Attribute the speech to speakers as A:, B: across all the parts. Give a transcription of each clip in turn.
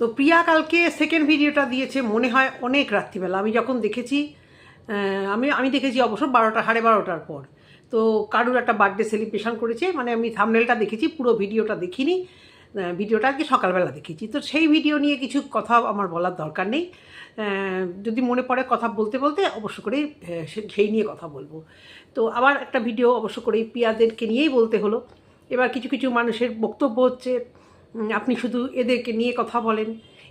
A: তো প্রিয়া কালকে সেকেন্ড ভিডিওটা দিয়েছে মনে হয় অনেক রাত্রিবেলা। আমি যখন দেখেছি, আমি দেখেছি অবশ্য 12টা 12:30টার পর। তো কারুর একটা বার্থডে সেলিব্রেশন করেছে, মানে আমি থাম্বনেলটা দেখেছি, পুরো ভিডিওটা দেখিনি। ভিডিওটা আর কি সকালবেলা দেখেছি। তো সেই ভিডিও নিয়ে কিছু কথা আমার বলার দরকার নেই। যদি মনে পড়ে কথা বলতে বলতে অবশ্য করেই সেই নিয়ে কথা বলবো। তো আবার একটা ভিডিও অবশ্য করেই প্রিয়াদেরকে নিয়েই বলতে হলো। এবার কিছু কিছু মানুষের বক্তব্য হচ্ছে আপনি শুধু এদেরকে নিয়ে কথা বলেন,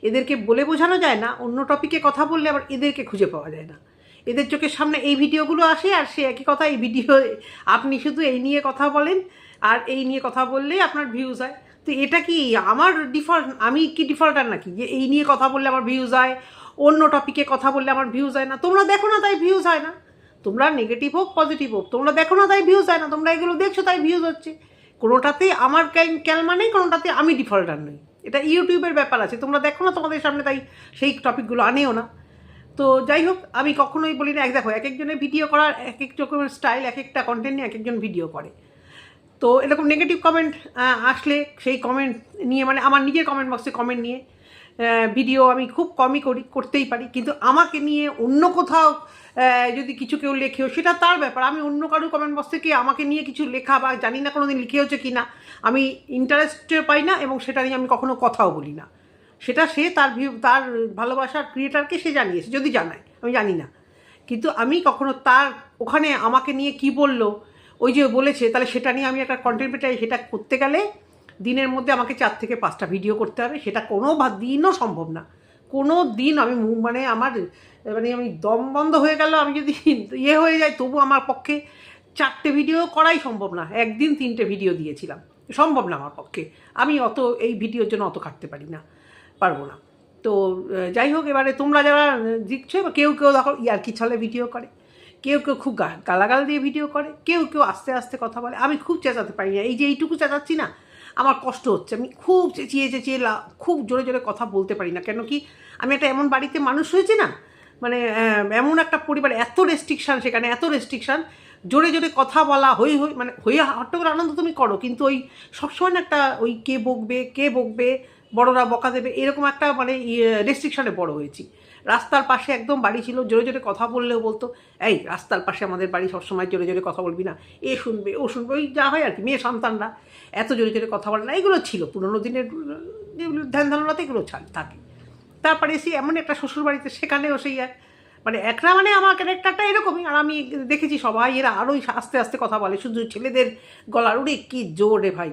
A: এদেরকে বলে বোঝানো যায় না, অন্য টপিকে কথা বললে আবার এদেরকে খুঁজে পাওয়া যায় না। এদের চোখের সামনে এই ভিডিওগুলো আসে আর সে একই কথা, এই ভিডিও আপনি শুধু এই নিয়ে কথা বলেন আর এই নিয়ে কথা বললেই আপনার ভিউজ হয়। তো এটা কি আমার ডিফল্ট? আমি কি ডিফল্টার নাকি যে এই নিয়ে কথা বললে আমার ভিউজ হয়, অন্য টপিকে কথা বললে আমার ভিউজ হয় না? তোমরা দেখো না তাই ভিউজ হয় না। তোমরা নেগেটিভ হোক পজিটিভ হোক, তোমরা দেখো না তাই ভিউজ হয় না। তোমরা এগুলো দেখছো তাই ভিউজ হচ্ছে। কোনোটাতে আমার ক্যালমা নেই, কোনোটাতে আমি ডিফল্টার নই। এটা ইউটিউবের ব্যাপার আছে, তোমরা দেখো না তোমাদের সামনে তাই সেই টপিকগুলো আনেও না। তো যাই হোক, আমি কখনোই বলি না, দেখো এক একজনের ভিডিও করার এক এক রকমের স্টাইল, এক একটা কন্টেন্ট নিয়ে এক একজন ভিডিও করে। তো এরকম নেগেটিভ কমেন্ট আসলে সেই কমেন্ট নিয়ে, মানে আমার নিজের কমেন্ট বক্সে কমেন্ট নিয়ে ভিডিও আমি খুব কমই করতেই পারি, কিন্তু আমাকে নিয়ে অন্য কোথাও যদি কিছু কেউ লেখেও সেটা তার ব্যাপার। আমি অন্য কারোর কমেন্ট বক্স থেকে আমাকে নিয়ে কিছু লেখা বা জানি না কোনো দিন লিখেওছে কি না, আমি ইন্টারেস্ট পাই না এবং সেটা নিয়ে আমি কখনো কথাও বলি না। সেটা সে তার ভালোবাসার ক্রিয়েটারকে সে জানিয়েছে, যদি জানায়, আমি জানি না। কিন্তু আমি কখনো তার ওখানে আমাকে নিয়ে কি বললো, ওই যে বলেছে, তাহলে সেটা নিয়ে আমি একটা কন্টেন্ট পেটাই, সেটা করতে গেলে দিনের মধ্যে আমাকে 4 থেকে 5টা ভিডিও করতে হবে। সেটা কোনো দিনও সম্ভব না, কোনো দিন আমি মানে আমি দম বন্ধ হয়ে গেল, আমি যদি হয়ে যায়, তবু আমার পক্ষে 4টে ভিডিও করাই সম্ভব না। একদিন 3টে ভিডিও দিয়েছিলাম, সম্ভব না আমার পক্ষে। আমি অত এই ভিডিওর জন্য অত খাটতে পারবো না। তো যাই হোক, এবারে তোমরা যারা দিচ্ছ, কেউ দেখো ইয়ার্কি ছলে ভিডিও করে, কেউ খুব গালাগাল দিয়ে ভিডিও করে, কেউ আস্তে আস্তে কথা বলে। আমি খুব চেঁচাতে পারি না, এই যে এইটুকু চেঁচাচ্ছি না, আমার কষ্ট হচ্ছে। আমি খুব চেঁচিয়ে খুব জোরে জোরে কথা বলতে পারি না। কেন কি, আমি একটা এমন বাড়িতে মানুষ হয়েছি না, মানে এমন একটা পরিবার, এত রেস্ট্রিকশান, সেখানে এত রেস্ট্রিকশান, জোরে জোরে কথা বলা, মানে হট্টগোল আনন্দ তুমি করো, কিন্তু ওই সবসময় একটা ওই কে বকবে, বড়রা বকা দেবে, এরকম একটা মানে রেস্ট্রিকশানে বড় হয়েছি। রাস্তার পাশে একদম বাড়ি ছিল, জোরে জোরে কথা বললেও বলতো, এই রাস্তার পাশে আমাদের বাড়ি, সবসময় জোরে জোরে কথা বলবি না, এ শুনবে ও শুনবে, ওই যা হয় আর কি, মেয়ে সন্তানরা এত জোরে জোরে কথা বলে না। এগুলো ছিল পুরোনো দিনের ধ্যান ধারণাতে, এগুলো থাকে। তারপরে এসে এমন একটা শ্বশুরবাড়িতে, সেখানেও সেই মানে একটা, মানে আমার ক্যারেক্টারটা এরকমই। আর আমি দেখেছি সবাই এরা আরোই আস্তে আস্তে কথা বলে, শুধু ছেলেদের গলার উড়ে কী জোর রে ভাই।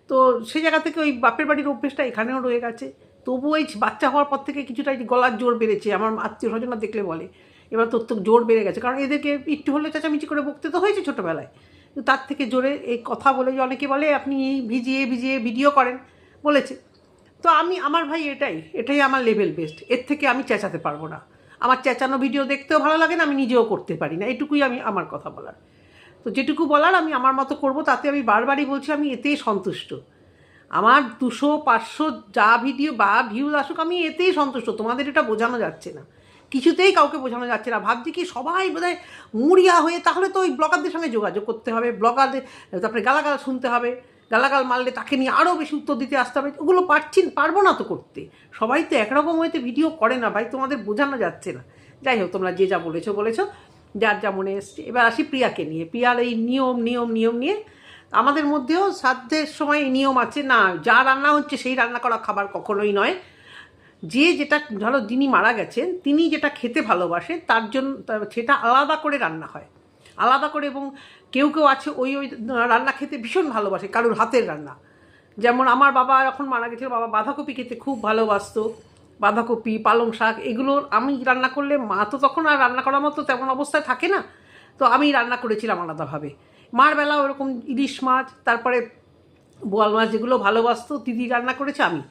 A: তো সেই জায়গা থেকে ওই বাপের বাড়ির অভ্যেসটা এখানেও রয়ে গেছে। তবু এই বাচ্চা হওয়ার পর থেকে কিছুটা গলার জোর বেড়েছে, আমার আত্মীয় স্বজনরা দেখলে বলে এবার তোর তো জোর বেড়ে গেছে, কারণ এদেরকে একটু হলে চেঁচামেচি করে বকতে তো হয়েছে ছোটোবেলায়। কিন্তু তার থেকে জোরে এই কথা বলে, যে অনেকে বলে আপনি ভিজিয়ে ভিডিও করেন বলেছে। তো আমার ভাই এটাই আমার লেভেল বেস্ট। এর থেকে আমি চেঁচাতে পারবো না। আমার চেঁচানো ভিডিও দেখতেও ভালো লাগে না, আমি নিজেও করতে পারি না। এটুকুই আমার কথা বলার। তো যেটুকু বলার আমি আমার মতো করব, তাতে আমি বারবারই বলছি আমি এতেই সন্তুষ্ট। আমার 200-500 যা ভিডিও বা ভিউজ আসুক, আমি এতেই সন্তুষ্ট। তোমাদের এটা বোঝানো যাচ্ছে না, কিছুতেই কাউকে বোঝানো যাচ্ছে না। ভাবছি কি সবাই বোধহয় মুড়িয়া হয়ে, তাহলে তো ওই ব্লগারদের সঙ্গে যোগাযোগ করতে হবে, ব্লগারদের, তারপরে গালাগাল শুনতে হবে, গালাগাল মারলে তাকে নিয়ে আরও বেশি উত্তর দিতে আসতে হবে। ওগুলো পারবো না তো করতে। সবাই তো একরকম হইতে ভিডিও করে না ভাই, তোমাদের বোঝানো যাচ্ছে না। যাই হোক, তোমরা যে যা বলেছো, যার যা মনে এসছে। এবার আসি প্রিয়াকে নিয়ে, প্রিয়ার এই নিয়ম নিয়ে। আমাদের মধ্যেও শ্রাদ্ধের সময় এই নিয়ম আছে না, যা রান্না হচ্ছে সেই রান্না করা খাবার কখনোই নয়। যেটা ধরো যিনি মারা গেছেন, তিনি যেটা খেতে ভালোবাসেন তার জন্য সেটা আলাদা করে রান্না হয়, আলাদা করে। এবং কেউ আছে ওই রান্না খেতে ভীষণ ভালোবাসে, কারোর হাতের রান্না। যেমন আমার বাবা যখন মারা গেছিল, বাবা বাঁধাকপি খেতে খুব ভালোবাসতো। বাঁধাকপি, পালং শাক, এগুলো আমি রান্না করলে, মা তো তখন আর রান্না করার মতো তেমন অবস্থায় থাকে না, তো আমি রান্না করেছিলাম আলাদাভাবে। মার বেলাও এরকম ইলিশ মাছ, তারপরে বোয়াল মাছ, যেগুলো ভালোবাসতো দিদি রান্না করেছে। আমি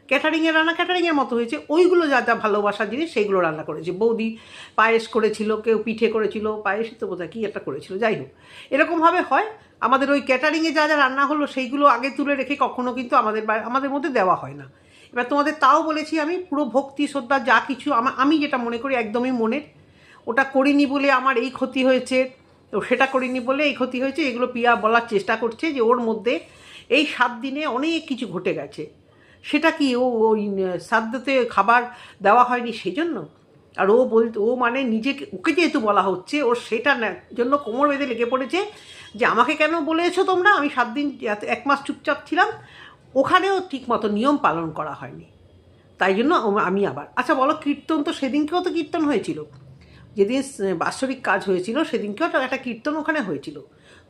A: ক্যাটারিংয়ের রান্না ক্যাটারিংয়ের মতো হয়েছে, ওইগুলো যা যা ভালোবাসার জিনিস সেইগুলো রান্না করেছি। বৌদি পায়েস করেছিল, কেউ পিঠে করেছিল, পায়েসই তো বোধহয় কী একটা করেছিল। যাই হোক, এরকমভাবে হয় আমাদের। ওই ক্যাটারিংয়ে যা যা রান্না হলো সেইগুলো আগে তুলে রেখে কখনো কিন্তু আমাদের মধ্যে দেওয়া হয় না। এবার তোমাদের তাও বলেছি, আমি পুরো ভক্তি শ্রদ্ধা যা কিছু আমি যেটা মনে করি একদমই মনের, ওটা করিনি বলে আমার এই ক্ষতি হয়েছে, তো সেটা করিনি বলে এই ক্ষতি হয়েছে, এগুলো প্রিয়া বলার চেষ্টা করছে যে ওর মধ্যে এই 7 দিনে অনেক কিছু ঘটে গেছে। সেটা কি ওই শ্রাদ্ধতে খাবার দেওয়া হয়নি সেই জন্য? আর ও মানে নিজেকে, ওকে যেহেতু বলা হচ্ছে, ওর সেটা জন্য কোমর বেঁধে লেগে পড়েছে যে আমাকে কেন বলেছো তোমরা, আমি 7 দিন 1 মাস চুপচাপ ছিলাম, ওখানেও ঠিক মতো নিয়ম পালন করা হয়নি, তাই জন্য আমি আবার। আচ্ছা বলো, কীর্তন তো সেদিনকেও তো কীর্তন হয়েছিল, যেদিন বাৎসরিক কাজ হয়েছিল সেদিনকেও তো একটা কীর্তন ওখানে হয়েছিল,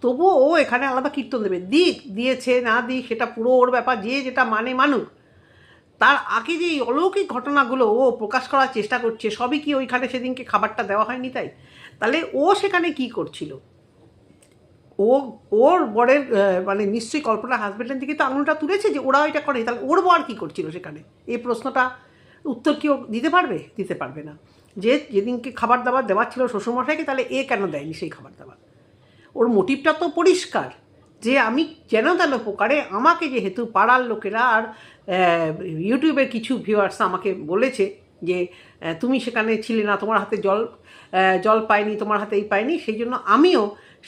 A: তবুও ও এখানে আলাদা কীর্তন দেবে, দিয়েছে না দিক সেটা পুরো ওর ব্যাপার, যে যেটা মানুক। তার আগে যে অলৌকিক ঘটনাগুলো ও প্রকাশ করার চেষ্টা করছে, সবই কি ওইখানে সেদিনকে খাবারটা দেওয়া হয়নি তাই? তাহলে ও সেখানে কি করছিল? ওর বরের মানে নিশ্চয়ই কল্পনা হাজবেন্ডের দিকে তো আঙুলটা তুলেছে যে ওরা ওইটা করে, তাহলে ওর বর কী করছিল সেখানে? এই প্রশ্নটা উত্তর কি ও দিতে পারবে? দিতে পারবে না। যেদিনকে খাবার দাবার দেওয়ার ছিল শ্বশুরমশাইকে, তাহলে এ কেন দেয়নি সেই খাবার দাবার? ওর মোটিভটা তো পরিষ্কার, যে আমি যেন তেন প্রকারে, আমাকে যেহেতু পাড়ার লোকেরা আর ইউটিউবের কিছু ভিউয়ার্স আমাকে বলেছে যে তুমি সেখানে ছিলে না, তোমার হাতে জল পাইনি, তোমার হাতে এই পাইনি, সেই জন্য আমিও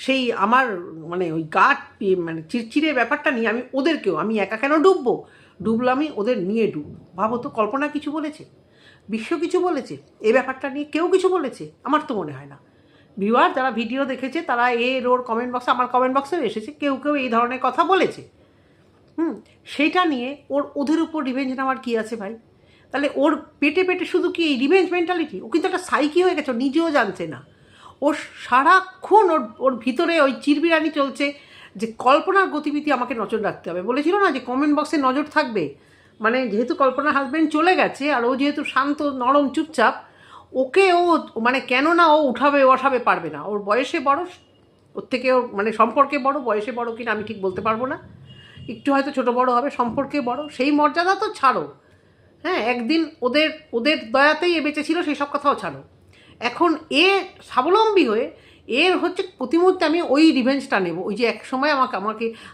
A: সেই আমার মানে ওই মানে চিরচিরে ব্যাপারটা নিয়ে আমি ওদেরকেও, আমি একা কেন ডুবলো, আমি ওদের নিয়ে ডুববো। ভাবো তো, কল্পনা কিছু বলেছে, বিশ্ব কিছু বলেছে এই ব্যাপারটা নিয়ে? কেউ কিছু বলেছে? আমার তো মনে হয় না। ভিউয়ার যারা ভিডিও দেখেছে তারা ওর কমেন্ট বক্সে, আমার কমেন্ট বক্সেও এসেছে, কেউ এই ধরনের কথা বলেছে। সেইটা নিয়ে ওদের উপর রিভেঞ্জ নেওয়ার কী আছে ভাই? তাহলে ওর পেটে শুধু কি এই রিভেঞ্জ মেন্টালিটি? ও কিন্তু একটা সাইকি হয়ে গেছে, নিজেও জানছে না। ওর সারাক্ষণ ওর ভিতরে ওই চিরবিরানি চলছে যে কল্পনার গতিবিধি আমাকে নজর রাখতে হবে। বলেছিল না যে কমেন্ট বক্সে নজর থাকবে, মানে যেহেতু কল্পনার হাজব্যান্ড চলে গেছে আর ও যেহেতু শান্ত নরম চুপচাপ, ওকে ও মানে কেন না ও উঠাবে বসাবে পারবে না। ওর বয়সে বড়, ওর থেকে ওর মানে সম্পর্কে বড়, বয়সে বড় কিনা আমি ঠিক বলতে পারবো না, একটু হয়তো ছোটো বড় হবে, সম্পর্কে বড়, সেই মর্যাদা তো ছাড়ো। হ্যাঁ, একদিন ওদের দয়াতেই এ বেঁচে ছিল, সেই সব কথাও ছাড়ো। এখন স্বাবলম্বী হয়ে এর হচ্ছে প্রতি মুহূর্তে আমি ওই রিভেঞ্জটা নেব, ওই যে এক সময়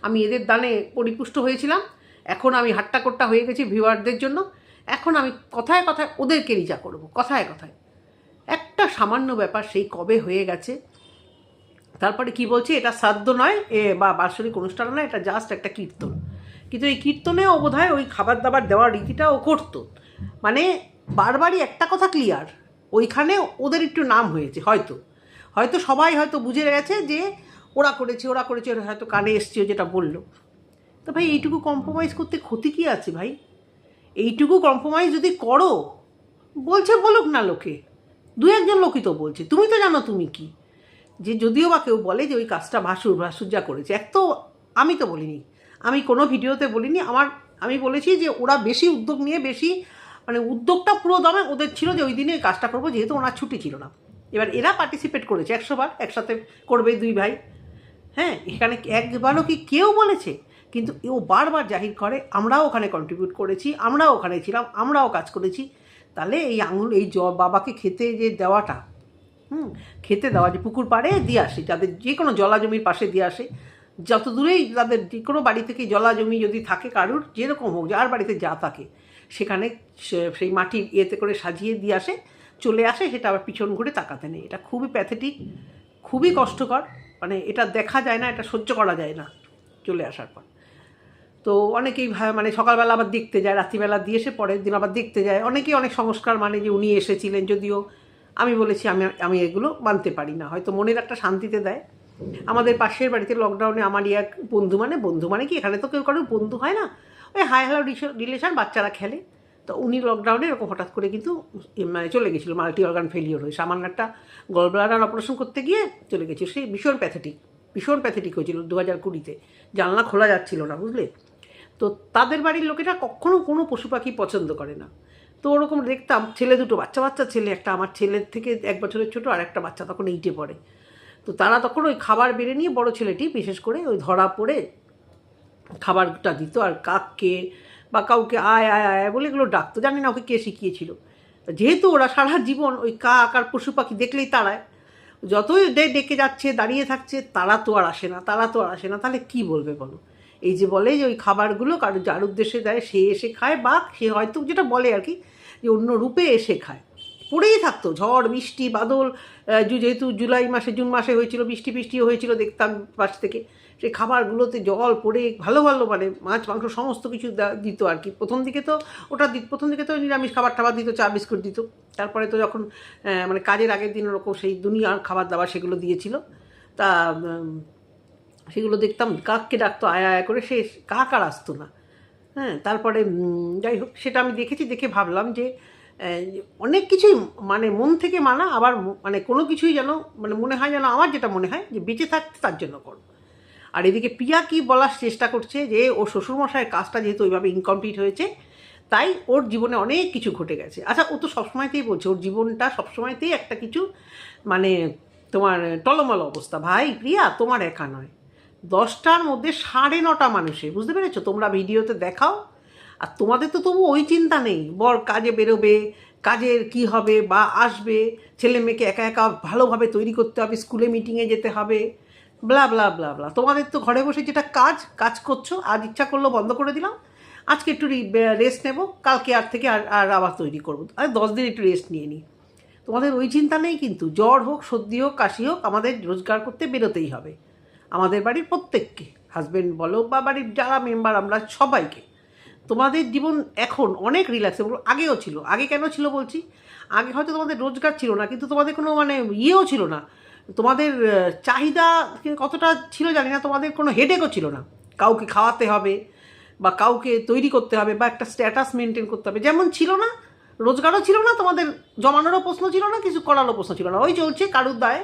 A: আমি এদের দানে পরিপুষ্ট হয়েছিলাম, এখন আমি হাট্টাকট্টা হয়ে গেছি ভিউয়ারদের জন্য, এখন আমি কথায় কথায় ওদেরকে রিজা করব, কথায় কথায়। একটা সামান্য ব্যাপার সেই কবে হয়ে গেছে। তারপরে কি বলছে, এটা শ্রাদ্ধ নয় বা বাৎসরিক অনুষ্ঠান নয়, এটা জাস্ট একটা কীর্তন। কিন্তু এই কীর্তনেও বোধহয় ওই খাবার দাবার দেওয়ার রীতিটা ও করতো। মানে বারবারই একটা কথা ক্লিয়ার, ওইখানে ওদের একটু নাম হয়েছে, হয়তো সবাই হয়তো বুঝে গেছে যে ওরা করেছে, হয়তো কানে এসছে যেটা বললো। তো ভাই এইটুকু কম্প্রোমাইজ করতে ক্ষতি কী আছে ভাই? এইটুকু কম্প্রোমাইজ যদি করো, বলছে বলুক না লোকে, 2-1 জন লোকই তো বলছে, তুমি তো জানো তুমি কি। যে যদিও বা কেউ বলে যে ওই কাজটা ভাসুরজা করেছে, তো আমি তো বলিনি, আমি কোনো ভিডিওতে বলিনি। আমি বলেছি যে ওরা বেশি উদ্যোগ নিয়ে, বেশি মানে উদ্যোগটা পুরো দমে ওদের ছিল যে ওই দিনে ওই কাজটা করবো, যেহেতু ওনার ছুটি ছিল না। এবার এরা পার্টিসিপেট করেছে 100 বার, একসাথে করবে 2 ভাই। হ্যাঁ, এখানে একবারও কি কেউ বলেছে? কিন্তু ও বারবার জাহির করে আমরাও ওখানে কন্ট্রিবিউট করেছি, আমরাও ওখানে ছিলাম, আমরাও কাজ করেছি। তাহলে এই এই বাবাকে খেতে যে দেওয়াটা, খেতে দেওয়া, যে পুকুর পাড়ে দিয়ে আসে, যাদের যে কোনো জলা জমির পাশে দিয়ে আসে, যত দূরেই তাদের যে কোনো বাড়ি থেকে জলা জমি যদি থাকে কারুর, যেরকম হোক, যার বাড়িতে যা থাকে, সেখানে সেই মাটির ইয়েতে করে সাজিয়ে দিয়ে আসে, চলে আসে, সেটা আবার পিছন ঘুরে তাকাতে নেই। এটা খুবই প্যাথেটিক, খুবই কষ্টকর, মানে এটা দেখা যায় না, এটা সহ্য করা যায় না চলে আসার পর। তো অনেকেই মানে সকালবেলা আবার দেখতে যায়, রাত্রিবেলা দিয়ে এসে পরের দিন আবার দেখতে যায়, অনেকেই অনেক সংস্কার মানে যে উনি এসেছিলেন, যদিও আমি বলেছি আমি এগুলো মানতে পারি না, হয়তো মনের একটা শান্তিতে দেয়। আমাদের পাশের বাড়িতে লকডাউনে আমারই এক বন্ধু মানে কি, এখানে তো কেউ কারোর বন্ধু হয় না, ওই হাই হ্যালো রিলেশন, বাচ্চারা খেলে, তো উনি লকডাউনে এরকম হঠাৎ করে কিন্তু মানে চলে গেছিলো, মাল্টি অর্গান ফেলিওর হয়ে, সামান্য একটা গলব্লাডার অপারেশন করতে গিয়ে চলে গেছিল। সেই ভীষণ প্যাথেটিক হয়েছিল 2020-তে, জানলা খোলা যাচ্ছিল না, বুঝলে। তো তাদের বাড়ির লোকেরা কখনো কোনো পশু পাখি পছন্দ করে না। তো ওরকম দেখতাম, ছেলে দুটো, বাচ্চা ছেলে, একটা আমার ছেলের থেকে 1 বছরের ছোটো, আর একটা বাচ্চা তখন 8-এ পড়ে। তো তারা তখন ওই খাবার বেড়ে নিয়ে, বড় ছেলেটি বিশেষ করে ওই ধরা পড়ে খাবারটা দিত, আর কাককে বা কাউকে আয় আয় আয় বলে এগুলো ডাকতো, জানি না ওকে কে শিখিয়েছিল। যেহেতু ওরা সারা জীবন ওই কাক আর পশু পাখি দেখলেই তাড়ায়, যতই ডেকে যাচ্ছে, দাঁড়িয়ে থাকছে, তারা তো আর আসে না, তাহলে কি বলবে বলো? এই যে বলে যে ওই খাবারগুলো যার উদ্দেশ্যে দেয় সে এসে খায়, বা সে হয়তো যেটা বলে আর কি, যে অন্য রূপে এসে খায়, পড়েই থাকতো, ঝড় বৃষ্টি বাদল, যেহেতু জুন মাসে হয়েছিল, বৃষ্টিও হয়েছিল, দেখতাম পাশ থেকে, সেই খাবারগুলোতে জল পড়ে ভালো ভালো মানে মাছ মাংস সমস্ত কিছু দিত আর কি। প্রথম দিকে তো প্রথম দিকে তো নিরামিষ খাবার টাবার দিত, চা বিস্কুট দিত। তারপরে তো যখন মানে কাজের আগের দিন ওরকম সেই দুনিয়ার খাবার দাবার সেগুলো দিয়েছিল। তা সেগুলো দেখতাম, কাককে ডাকতো আয়া আয়া করে, সে কাক আর আসতো না। হ্যাঁ, তারপরে যাই হোক, সেটা আমি দেখেছি, দেখে ভাবলাম যে অনেক কিছুই মানে মন থেকে মানা, আবার মানে কোনো কিছুই যেন মানে মনে হয় যেন, আমার যেটা মনে হয় যে বেঁচে থাকতে তার জন্য করো। আর এদিকে প্রিয়া কি বলার চেষ্টা করছে যে ওর শ্বশুরমশাইয়ের কাজটা যেহেতু ওইভাবে ইনকমপ্লিট হয়েছে, তাই ওর জীবনে অনেক কিছু ঘটে গেছে। আচ্ছা, ও তো সবসময়তেই বলছে ওর জীবনটা সবসময়তেই একটা কিছু মানে তোমার টলমল অবস্থা। ভাই প্রিয়া, তোমার একা নয়, 10টার মধ্যে 9:30 মানুষে, বুঝতে পেরেছো? তোমরা ভিডিওতে দেখাও, আর তোমাদের তো তবু ওই চিন্তা নেই বর কাজে বেরোবে, কাজের কি হবে বা আসবে, ছেলে মেয়েকে একা একা ভালোভাবে তৈরি করতে হবে, স্কুলে মিটিংয়ে যেতে হবে, ব্লা ব্লা ব্লা ব্লা। তোমাদের তো ঘরে বসে যেটা কাজ করছো, আজ ইচ্ছা করলো বন্ধ করে দিলাম, আজকে একটু রেস্ট নেবো, কালকে আর থেকে আর আবার তৈরি করবো, আর 10 দিন একটু রেস্ট নিয়ে নিই। তোমাদের ওই চিন্তা নেই, কিন্তু জ্বর হোক, সর্দি হোক, কাশি হোক, আমাদের রোজগার করতে বেরোতেই হবে, আমাদের বাড়ির প্রত্যেককে, হাজব্যান্ড বলো বা বাড়ির যারা মেম্বার আমরা সবাইকে। তোমাদের জীবন এখন অনেক রিল্যাক্সেবল, আগেও ছিল। আগে কেন ছিল বলছি, আগে হয়তো তোমাদের রোজগার ছিল না, কিন্তু তোমাদের কোনো মানে ইয়েও ছিল না, তোমাদের চাহিদা কতটা ছিল জানি না, তোমাদের কোনো হেডেকও ছিল না, কাউকে খাওয়াতে হবে বা কাউকে তৈরি করতে হবে বা একটা স্ট্যাটাস মেনটেন করতে হবে, যেমন ছিল না, রোজগারও ছিল না, তোমাদের জমানোরও প্রশ্ন ছিল না, কিছু করারও প্রশ্ন ছিল না। ওই চলছে কারুর দায়,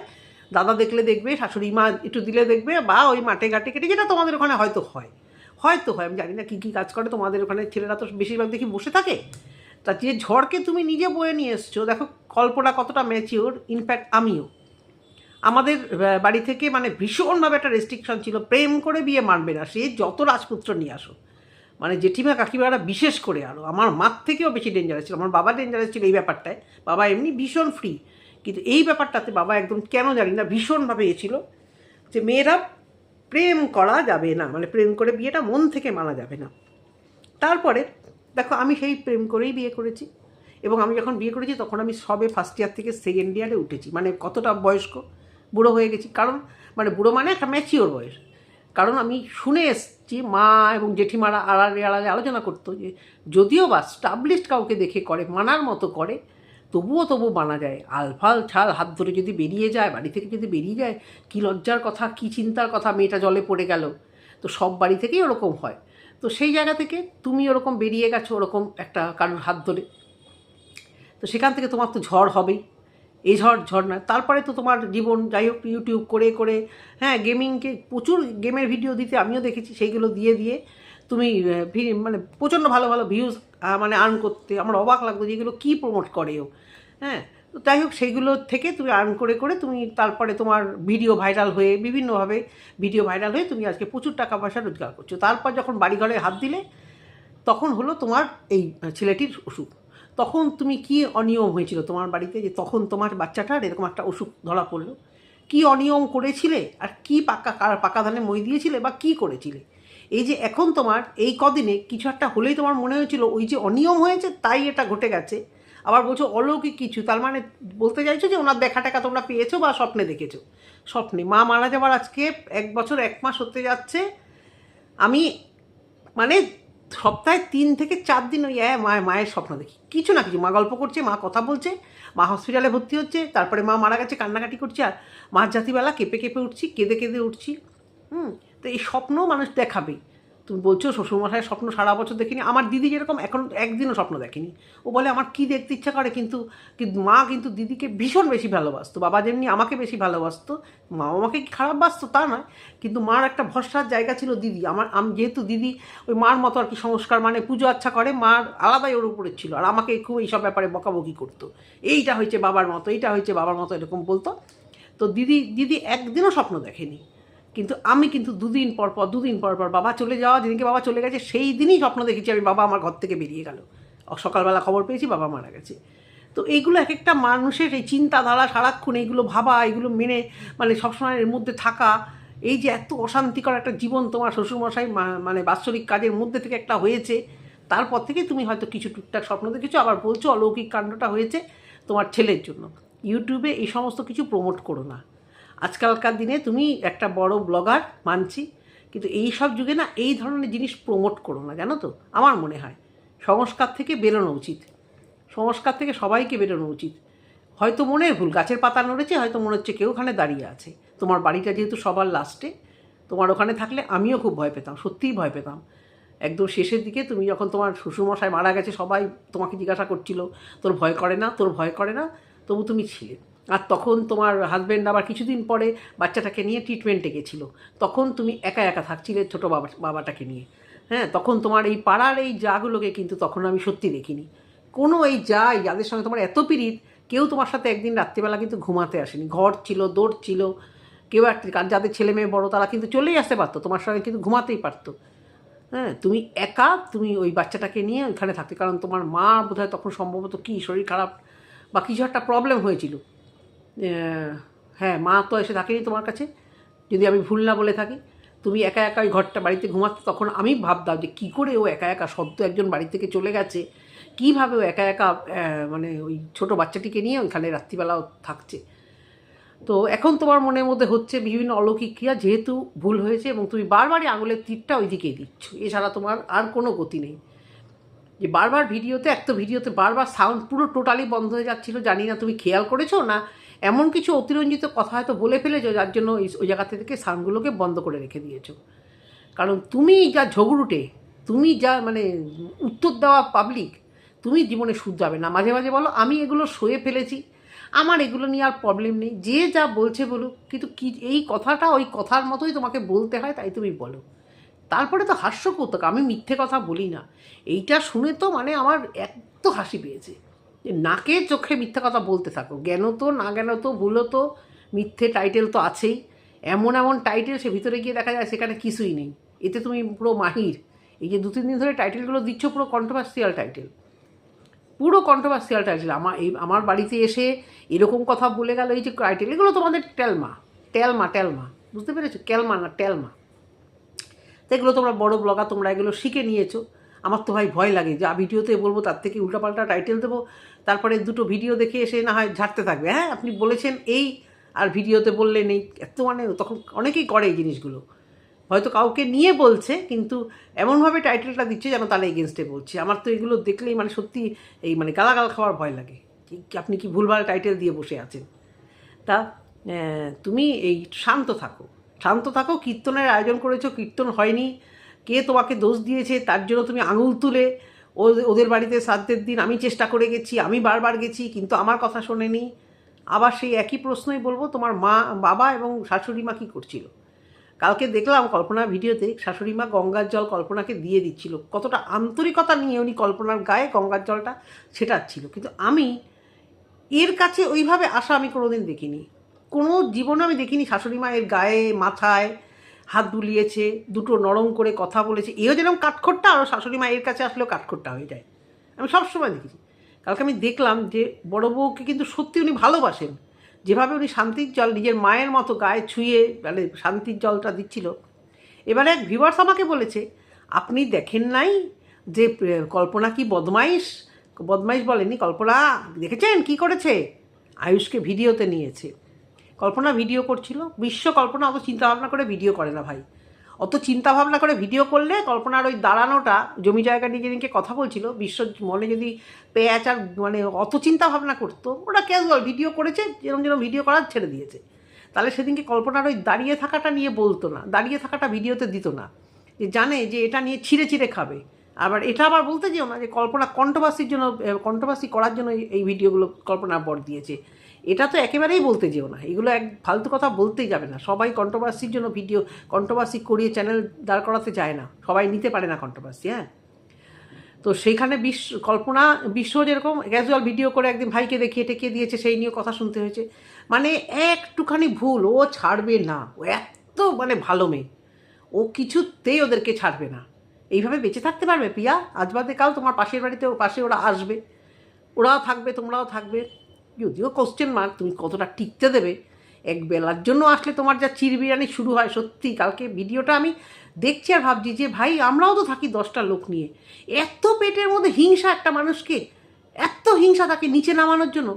A: দাদা দেখলে দেখবে, শাশুড়ি মা একটু দিলে দেখবে, বা ওই মাঠে ঘাটে কেটে, যেটা তোমাদের ওখানে হয়তো হয়, আমি জানি না কী কী কাজ করে তোমাদের ওখানে। ছেলেরা তো বেশিরভাগ দেখি বসে থাকে। তা যে ঝড়কে তুমি নিজে বয়ে নিয়ে এসছো, দেখো কল্পনা কতটা ম্যাচিওর। ইনফ্যাক্ট আমিও, আমাদের বাড়ি থেকে মানে ভীষণভাবে একটা রেস্ট্রিকশন ছিল, প্রেম করে বিয়ে মানবে না, সে যত রাজপুত্র নিয়ে আসো। মানে জেঠিমা কাকিমারা বিশেষ করে আরও আমার মার থেকেও বেশি ডেঞ্জারাস ছিল। আমার বাবা ডেঞ্জারাস ছিল এই ব্যাপারটায়, বাবা এমনি ভীষণ ফ্রি, কিন্তু এই ব্যাপারটাতে বাবা একদম কেন জানি না ভীষণভাবে এ ছিল যে মেয়েরা প্রেম করা যাবে না, মানে প্রেম করে বিয়েটা মন থেকে মানা যাবে না। তারপরে দেখো, আমি সেই প্রেম করেই বিয়ে করেছি, এবং আমি যখন বিয়ে করেছি তখন আমি সবে ফার্স্ট ইয়ার থেকে সেকেন্ড ইয়ারে উঠেছি, মানে কতটা বয়স্ক, বুড়ো হয়ে গেছি। কারণ মানে বুড়ো মানে একটা ম্যাচিওর বয়স। কারণ আমি শুনে এসেছি মা এবং জেঠিমারা আড়ালে আড়ালে আলোচনা করতো যে যদিও বা স্টাবলিশড কাউকে দেখে করে, মানার মতো করে, তবু মানা যায়। আলফাল ছাল হাত ধরে যদি বেরিয়ে যায়, বাড়ি থেকে যদি বেরিয়ে যায়, কী লজ্জার কথা, কী চিন্তার কথা, মেয়েটা জলে পড়ে গেল। তো সব বাড়ি থেকেই ওরকম হয়। তো সেই জায়গা থেকে তুমি ওরকম বেরিয়ে গেছো, ওরকম একটা কারোর হাত ধরে, তো সেখান থেকে তোমার তো ঝড় হবেই। এই ঝড় না, তারপরে তো তোমার জীবন যাই হোক, ইউটিউব করে, হ্যাঁ, গেমিংকে প্রচুর গেমের ভিডিও দিতে আমিও দেখেছি, সেইগুলো দিয়ে তুমি মানে প্রচণ্ড ভালো ভালো ভিউজ মানে আর্ন করতে, আমার অবাক লাগতো যে এগুলো কী প্রমোট করে ও। হ্যাঁ, তো যাই হোক, সেইগুলো থেকে তুমি আর্ন করে তুমি তারপরে তোমার ভিডিও ভাইরাল হয়ে, বিভিন্নভাবে ভিডিও ভাইরাল হয়ে তুমি আজকে প্রচুর টাকা পয়সা রোজগার করছো। তারপর যখন বাড়িঘরে হাত দিলে, তখন হলো তোমার এই ছেলেটির অসুখ। তখন তুমি কি অনিয়ম হয়েছিল তোমার বাড়িতে, যে তখন তোমার বাচ্চাটার এরকম একটা অসুখ ধরা পড়লো? কি অনিয়ম করেছিলে, আর কি পাকা ধানে মই দিয়েছিলে, বা কি করেছিলে? এই যে এখন তোমার এই কদিনে কিছু একটা হলেই তোমার মনে হয়েছিল ওই যে অনিয়ম হয়েছে তাই এটা ঘটে গেছে, আবার বলছো অলৌকিক কিছু, তার মানে বলতে চাইছো যে ওনার দেখা টাকা তোমরা পেয়েছো বা স্বপ্নে দেখেছো। স্বপ্নে মা মারা যাওয়ার আজকে 1 বছর 1 মাস হতে যাচ্ছে। আমি মানে সপ্তাহে 3 থেকে 4 দিন ওই মায়ের স্বপ্ন দেখি, কিছু না কিছু, মা গল্প করছে, মা কথা বলছে, মা হসপিটালে ভর্তি হচ্ছে, তারপরে মা মারা গেছে, কান্নাকাটি করছে, আর মাঝ জাতিবেলা কেঁপে উঠছি, কেঁদে উঠছি। তো এই স্বপ্ন মানুষ দেখাবেই। তুমি বলছো শ্বশুরমশাইয়ের স্বপ্ন সারা বছর দেখিনি, আমার দিদি যেরকম এখন একদিনও স্বপ্ন দেখেনি। ও বলে আমার কি দেখতে ইচ্ছা করে, কিন্তু মা কিন্তু দিদিকে ভীষণ বেশি ভালোবাসতো, বাবা যেমনি আমাকে বেশি ভালোবাসতো, মা আমাকে কি খারাপ বাসতো তা নয়, কিন্তু মার একটা ভরসার জায়গা ছিল দিদি। আমি যেহেতু দিদি ওই মার মতো আর কি সংস্কার, মানে পুজো আচ্ছা করে, মার আলাদাই ওর উপরে ছিল, আর আমাকে খুব এইসব ব্যাপারে বকাবকি করতো, এইটা হয়েছে বাবার মতো, এইটা হয়েছে বাবার মতো, এরকম বলতো। তো দিদি একদিনও স্বপ্ন দেখেনি, কিন্তু আমি কিন্তু দুদিন পর বাবা চলে যাওয়া, যেদিনকে বাবা চলে গেছে সেই দিনই স্বপ্ন দেখেছি আমি, বাবা আমার ঘর থেকে বেরিয়ে গেল, সকালবেলা খবর পেয়েছি বাবা মারা গেছে। তো এইগুলো এক একটা মানুষের এই চিন্তাধারা, সারাক্ষণ এইগুলো ভাবা, এইগুলো মেনে মানে সবসময় এর মধ্যে থাকা, এই যে এত অশান্তিকর একটা জীবন তোমার শ্বশুরমশাই মানে বাৎসরিক কাজের মধ্যে থেকে একটা হয়েছে, তারপর থেকে তুমি হয়তো কিছু টুকটাক স্বপ্ন দেখেছো, আবার বলছো অলৌকিক কাণ্ডটা হয়েছে তোমার ছেলের জন্য। ইউটিউবে এই সমস্ত কিছু প্রমোট করো না। আজকালকার দিনে তুমি একটা বড় ব্লগার মানছি, কিন্তু এই সব যুগে না এই ধরনের জিনিস প্রমোট করো না, জানো তো। আমার মনে হয় সংস্কার থেকে বেরোনো উচিত, সংস্কার থেকে সবাইকে বেরোনো উচিত। হয়তো মনের ভুল, গাছের পাতা নড়েছে, হয়তো মনে হচ্ছে কেউ ওখানে দাঁড়িয়ে আছে। তোমার বাড়িটা যেহেতু সবার লাস্টে, তোমার ওখানে থাকলে আমিও খুব ভয় পেতাম, সত্যিই ভয় পেতাম। একদম শেষের দিকে তুমি যখন তোমার শ্বশুরমশাই মারা গেছে, সবাই তোমাকে জিজ্ঞাসা করছিল তোর ভয় করে না, তোর ভয় করে না, তবু তুমি ছিলে। আর তখন তোমার হাজব্যান্ড আবার কিছুদিন পরে বাচ্চাটাকে নিয়ে ট্রিটমেন্টে গেছিলো, তখন তুমি একা একা থাকছিলে ছোটো বাবাটাকে নিয়ে। হ্যাঁ, তখন তোমার এই পাড়ার এই জাগুলোকে কিন্তু তখন আমি সত্যি দেখিনি। কোনো এই যাদের সঙ্গে তোমার এত পিরিত, কেউ তোমার সাথে একদিন রাত্রিবেলা কিন্তু ঘুমাতে আসেনি। ঘর ছিল, দৌড় ছিল, কেউ একটা যাদের ছেলে মেয়ে বড়ো তারা কিন্তু চলেই আসতে পারতো তোমার সঙ্গে, কিন্তু ঘুমাতেই পারতো। হ্যাঁ, তুমি একা, তুমি ওই বাচ্চাটাকে নিয়ে ওইখানে থাকতে, কারণ তোমার মা বোধহয় তখন সম্ভবত কি শরীর খারাপ বা কিছু একটা প্রবলেম হয়েছিল। হ্যাঁ, মা তো এসে থাকেনি তোমার কাছে, যদি আমি ভুল না বলে থাকি। তুমি একা একা ওই ঘরটা বাড়িতে ঘুমাতে, তখন আমি ভাবতাম যে কী করে ও একা একা সদ্য একজন বাড়ি থেকে চলে গেছে, কীভাবে ও একা একা মানে ওই ছোটো বাচ্চাটিকে নিয়ে ওইখানে রাত্রিবেলাও থাকছে। তো এখন তোমার মনের মধ্যে হচ্ছে বিভিন্ন অলৌকিক ক্রিয়া, যেহেতু ভুল হয়েছে এবং তুমি বারবারই আঙুলের তীরটা ওই দিকেই দিচ্ছ, এছাড়া তোমার আর কোনো গতি নেই। যে বারবার ভিডিওতে বারবার সাউন্ড পুরো টোটালি বন্ধ হয়ে যাচ্ছিলো, জানি না তুমি খেয়াল করেছো না এমন কিছু অতিরঞ্জিত কথা হয়তো বলে ফেলেছো, যার জন্য ওই জায়গা থেকে সাউন্ডগুলোকে বন্ধ করে রেখে দিয়েছো। কারণ তুমি যা ঝগড়ুটে, তুমি যা মানে উত্তর দেওয়া পাবলিক, তুমি জীবনে শুধরাবে না। মাঝে মাঝে বলো আমি এগুলো সয়ে ফেলেছি, আমার এগুলো নিয়ে আর প্রবলেম নেই, যে যা বলছে বলুক, কিন্তু কি এই কথাটা ওই কথার মতোই তোমাকে বলতে হয়, তাই তুমি বলো। তারপরে তো হাস্যকৌতুক, আমি মিথ্যে কথা বলি না। এইটা শুনে তো মানে আমার এত হাসি পেয়েছে যে নাকে চোখে মিথ্যে কথা বলতে থাকো, জ্ঞান তো না জ্ঞান তো ভুলো তো, মিথ্যে টাইটেল তো আছেই। এমন এমন টাইটেল, সে ভিতরে গিয়ে দেখা যায় সেখানে কিছুই নেই। এতে তুমি পুরো মাহির। এই যে 2-3 দিন ধরে টাইটেলগুলো দিচ্ছ, পুরো কন্ট্রোভার্সিয়াল টাইটেল, পুরো কন্ট্রোভার্সিয়াল টাইটেল। আমার বাড়িতে এসে এরকম কথা বলে গেল, এই যে টাইটেল, এগুলো তোমাদের টেলমা, বুঝতে পেরেছো? ক্যালমা না, টেলমা। তো এগুলো তোমরা বড় ব্লগার, তোমরা এগুলো শিখে নিয়েছো। আমার তো ভাই ভয় লাগে, যা ভিডিওতে বলবো তার থেকে উল্টাপাল্টা টাইটেল দেবো, তারপরে 2টো ভিডিও দেখে এসে না হয় ঝাড়তে থাকবে, হ্যাঁ আপনি বলেছেন এই, আর ভিডিওতে বললে নেই। এত মানে তখন অনেকেই করে এই জিনিসগুলো, হয়তো কাউকে নিয়ে বলছে, কিন্তু এমনভাবে টাইটেলটা দিচ্ছে যেন তারা এগেনস্টে বলছে। আমার তো এগুলো দেখলেই মানে সত্যি এই মানে গালাগাল খাওয়ার ভয় লাগে, আপনি কি ভুলভাল টাইটেল দিয়ে বসে আছেন। তা তুমি এই শান্ত থাকো। কীর্তনের আয়োজন করেছো, কীর্তন হয়নি, কে তোমাকে দোষ দিয়েছে তার জন্য তুমি আঙুল তুলে ওদের বাড়িতে শ্রাদ্ধের দিন আমি চেষ্টা করে গেছি, আমি বারবার গেছি, কিন্তু আমার কথা শোনেনি। আবার সেই একই প্রশ্নই বলবো, তোমার বাবা এবং শাশুড়ি মা কী করছিল? কালকে দেখলাম কল্পনার ভিডিওতে শাশুড়ি মা গঙ্গার জল কল্পনাকে দিয়ে দিচ্ছিল, কতটা আন্তরিকতা নিয়ে উনি কল্পনার গায়ে গঙ্গার জলটা ছেটাচ্ছিল। কিন্তু আমি এর কাছে ওইভাবে আসা আমি কোনোদিন দেখিনি, কোনো জীবনে আমি দেখিনি। শাশুড়ি মা এর গায়ে মাথায় হাত বুলিয়েছে, 2টো নরম করে কথা বলেছে, এও যেরকম কাঠখোট্টা, আরও শাশুড়ি মা এর কাছে আসলেও কাঠখোট্টা হয়ে যায়, আমি সবসময় দেখেছি। কালকে আমি দেখলাম যে বড় বউকে কিন্তু সত্যি উনি ভালোবাসেন, যেভাবে উনি শান্তির জল নিজের মায়ের মতো গায়ে ছুঁয়ে মানে শান্তির জলটা দিচ্ছিল। এবারে এক ভিউয়ার্স আমাকে বলেছে, আপনি দেখেন নাই যে কল্পনা কি বদমাইশ বলেনি, কল্পনা দেখেছেন কি করেছে, আয়ুষকে ভিডিওতে নিয়েছে। কল্পনা ভিডিও করছিল, কল্পনা অত চিন্তাভাবনা করে ভিডিও করে না ভাই। অত চিন্তাভাবনা করে ভিডিও করলে কল্পনার ওই দাঁড়ানোটা, জমি জায়গা নিয়ে কথা বলছিল, মনে যদি পেঁয়াজ আর মানে অত চিন্তাভাবনা করতো, ওটা ক্যাজুয়াল ভিডিও করেছে, যেরকম ভিডিও করার ছেড়ে দিয়েছে। তাহলে সেদিনকে কল্পনার ওই দাঁড়িয়ে থাকাটা নিয়ে বলতো না, দাঁড়িয়ে থাকাটা ভিডিওতে দিত না, যে জানে যে এটা নিয়ে ছিঁড়ে খাবে। আবার এটা আবার বলতে যেও না যে কল্পনা কন্ট্রোভার্সি করার জন্য এই ভিডিওগুলো কল্পনার বর দিয়েছে, এটা তো একেবারেই বলতে যেও না। এগুলো এক ফালতু কথা বলতেই যাবে না। সবাই কন্ট্রোভার্সির জন্য কন্ট্রোভার্সি করিয়ে চ্যানেল দাঁড় করাতে যায় না, সবাই নিতে পারে না কন্ট্রোভার্সি। হ্যাঁ, তো সেইখানে কল্পনা যেরকম ক্যাজুয়াল ভিডিও করে একদিন ভাইকে দেখিয়ে টেকিয়ে দিয়েছে, সেই নিয়ে কথা শুনতে হয়েছে। মানে একটুখানি ভুল ও ছাড়বে না, ও এত মানে ভালো মেয়ে, ও কিছুতেই ওদেরকে ছাড়বে না। এইভাবে বেঁচে থাকতে পারবে প্রিয়া? আজ বাদে কাল তোমার পাশের বাড়িতে পাশে ওরা আসবে, ওরাও থাকবে, তোমরাও থাকবে, যদিও কোশ্চেন মার্ক তুমি কতটা টিকতে দেবে। এক বেলার জন্য আসলে তোমার যা চিরবিরানি শুরু হয়, সত্যি কালকে ভিডিওটা আমি দেখছি আর ভাবছি যে ভাই আমরাও তো থাকি 10টা লোক নিয়ে, এত পেটের মধ্যে হিংসা একটা মানুষকে, এত হিংসা তাকে নিচে নামানোর জন্য,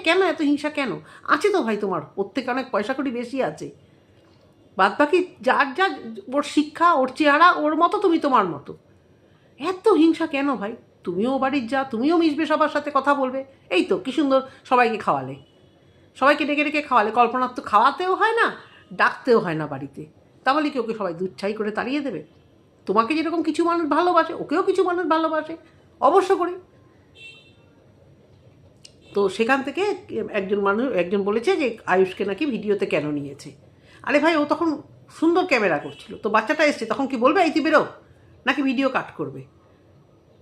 A: কেন এত হিংসা কেন আছে? তো ভাই তোমার ওর থেকে অনেক পয়সা কড়ি বেশি আছে, বাদ বাকি যার যা ওর শিক্ষা, ওর চেহারা, ওর মতো, তুমি তোমার মতো। এত হিংসা কেন ভাই? তুমিও বাড়ির যা, তুমিও মিশবে, সবার সাথে কথা বলবে। এই তো কি সুন্দর সবাইকে খাওয়ালে, সবাইকে ডেকে ডেকে খাওয়ালে। কল্পনার তো খাওয়াতেও হয় না, ডাকতেও হয় না বাড়িতে, তাহলে কি ওকে সবাই দুধছাই করে তাড়িয়ে দেবে? তোমাকে যেরকম কিছু মানুষ ভালোবাসে, ওকেও কিছু মানুষ ভালোবাসে, অবশ্য করে। তো সেখান থেকে একজন বলেছে যে আয়ুষকে নাকি ভিডিওতে কেন নিয়েছে। আরে ভাই, ও তখন সুন্দর ক্যামেরা করছিল, তো বাচ্চাটা এসছে, তখন কি বলবে এই তুই বেরো, নাকি ভিডিও কাট করবে?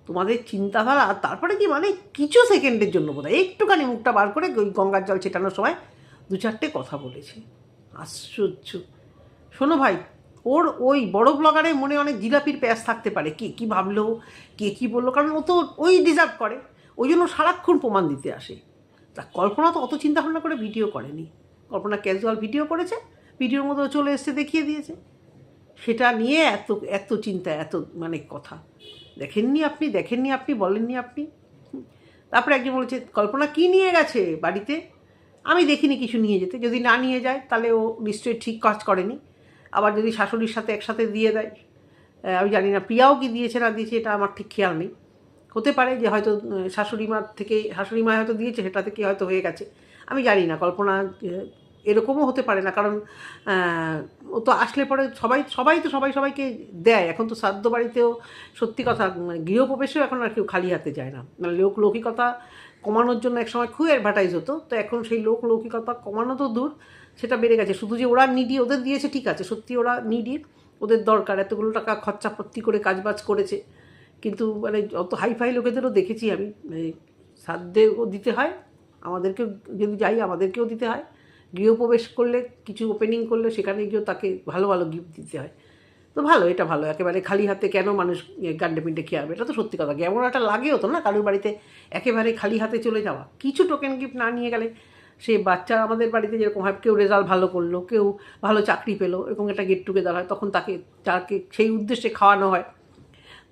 A: তোমাদের চিন্তাধারা। আর তারপরে কি মানে কিছু সেকেন্ডের জন্য বোধহয় একটুখানি মুখটা বার করে ওই গঙ্গার জল ছেটানোর সময় 2-4টে কথা বলেছে। আশ্চর্য। শোনো ভাই, ওর ওই বড় ব্লগারের মনে অনেক জিলাপির প্যাঁচ থাকতে পারে, কে কী ভাবলো, কে কী বললো, কারণ ও তো ওই ডিজার্ভ করে, ওই জন্য সারাক্ষণ প্রমাণ দিতে আসে। তা কল্পনা তো অত চিন্তাভাবনা করে ভিডিও করেনি, কল্পনা ক্যাজুয়াল ভিডিও করেছে, ভিডিওর মধ্যে চলে এসছে, দেখিয়ে দিয়েছে। সেটা নিয়ে এত এত চিন্তা, এত মানে কথা দেখেননি আপনি বলেননি আপনি। তারপরে একজন বলেছে কল্পনা কী নিয়ে গেছে বাড়িতে, আমি দেখিনি কিছু নিয়ে যেতে, যদি না নিয়ে যায় তাহলে ও নিশ্চয়ই ঠিক কাজ করেনি। আবার যদি শাশুড়ির সাথে একসাথে দিয়ে দেয়, আমি জানি না প্রিয়াও কি দিয়েছে না দিয়েছে, এটা আমার ঠিক খেয়াল নেই। হতে পারে যে হয়তো শাশুড়ি মা হয়তো দিয়েছে, সেটা থেকে হয়তো হয়ে গেছে, আমি জানি না। কল্পনা এরকমও হতে পারে না, কারণ ও তো আসলে পরে সবাইকে দেয়। এখন তো শ্রাদ্ধ বাড়িতেও সত্যি কথা গৃহপ্রবেশেও এখন আর কেউ খালি হাতে যায় না, মানে লৌকিকতা কমানোর জন্য একসময় খুব অ্যাডভার্টাইজ হতো, তো এখন সেই লৌকিকতা কমানো তো দূর, সেটা বেড়ে গেছে। শুধু যে ওরা নিডি, ওদের দিয়েছে ঠিক আছে, সত্যি ওরা নিডি, ওদের দরকার, এতগুলো টাকা খরচাপত্তি করে কাজবাজ করেছে, কিন্তু মানে অত হাইফাই লোকেদেরও দেখেছি আমি, শ্রাদ্ধেও দিতে হয়, আমাদেরকেও যদি যাই আমাদেরকেও দিতে হয়, গৃহপ্রবেশ করলে কিছু ওপেনিং করলে সেখানে গিয়েও তাকে ভালো ভালো গিফট দিতে হয়। তো ভালো, এটা ভালো। একেবারে খালি হাতে কেন মানুষ গান্ডে পিন্ডে খেয়ে আসবে, এটা তো সত্যি কথা। কেমন একটা লাগে হতো না কারোর বাড়িতে একেবারে খালি হাতে চলে যাওয়া, কিছু টোকেন গিফট না নিয়ে গেলে। সে বাচ্চা আমাদের বাড়িতে যেরকম হয়, কেউ রেজাল্ট ভালো করলো, কেউ ভালো চাকরি পেলো, এরকম একটা গেট টুগেদার হয়, তখন তাকে সেই উদ্দেশ্যে খাওয়ানো হয়,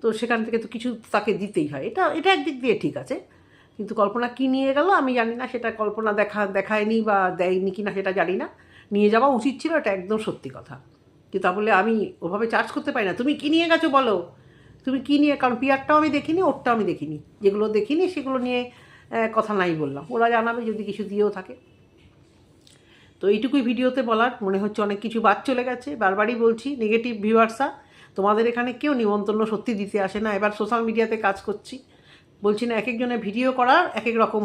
A: তো সেখান থেকে তো কিছু তাকে দিতেই হয়। এটা একদিক দিয়ে ঠিক আছে, কিন্তু কল্পনা কী নিয়ে গেল আমি জানি না, সেটা কল্পনা দেখায়নি বা দেয়নি কি না সেটা জানি না। নিয়ে যাওয়া উচিত ছিল, এটা একদম সত্যি কথা। কিন্তু তাহলে আমি ওভাবে চার্জ করতে পারি না, তুমি কী নিয়ে গেছো বলো, তুমি কী নিয়ে, কারণ পিয়ারটাও আমি দেখিনি, ওরটাও আমি দেখিনি, যেগুলো দেখিনি সেগুলো নিয়ে কথা নাই বললাম, ওরা জানাবে যদি কিছু দিয়েও থাকে। তো এইটুকুই ভিডিওতে বলার, মনে হচ্ছে অনেক কিছু বাদ চলে গেছে। বারবারই বলছি, নেগেটিভ ভিউয়ার্সরা তোমাদের এখানে কেউ নিমন্ত্রণ সত্যি দিতে আসে না। এবার সোশ্যাল মিডিয়াতে কাজ করছি, বলছি না, এক একজনের ভিডিও করার এক এক রকম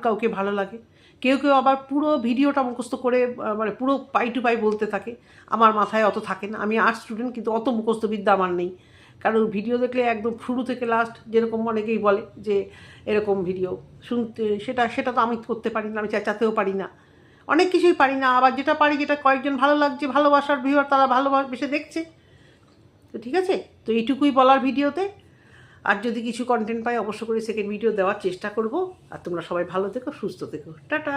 A: কাউকে ভালো লাগে, কেউ আবার পুরো ভিডিওটা মুখস্থ করে মানে পুরো পাই টু পাই বলতে থাকে। আমার মাথায় অত থাকে না, আমি আর্টস স্টুডেন্ট, কিন্তু অত মুখস্থ বিদ্যা আমার নেই। কারণ ভিডিও দেখলে একদম শুরু থেকে লাস্ট, যেরকম অনেকেই বলে যে এরকম ভিডিও শুনতে, সেটা তো আমি করতে পারি না, আমি চেঁচাতেও পারি না, অনেক কিছুই পারি না। আবার যেটা পারি, যেটা কয়েকজন ভালো লাগছে, ভালোবাসার ভিউয়ার, তারা ভালোবেসে দেখছে, তো ঠিক আছে। তো এইটুকুই বলার ভিডিওতে। আর যদি কিছু কন্টেন্ট পাই অবশ্য করে সেকেন্ড ভিডিও দেওয়ার চেষ্টা করব। আর তোমরা সবাই ভালো থেকো, সুস্থ থেকো, টাটা।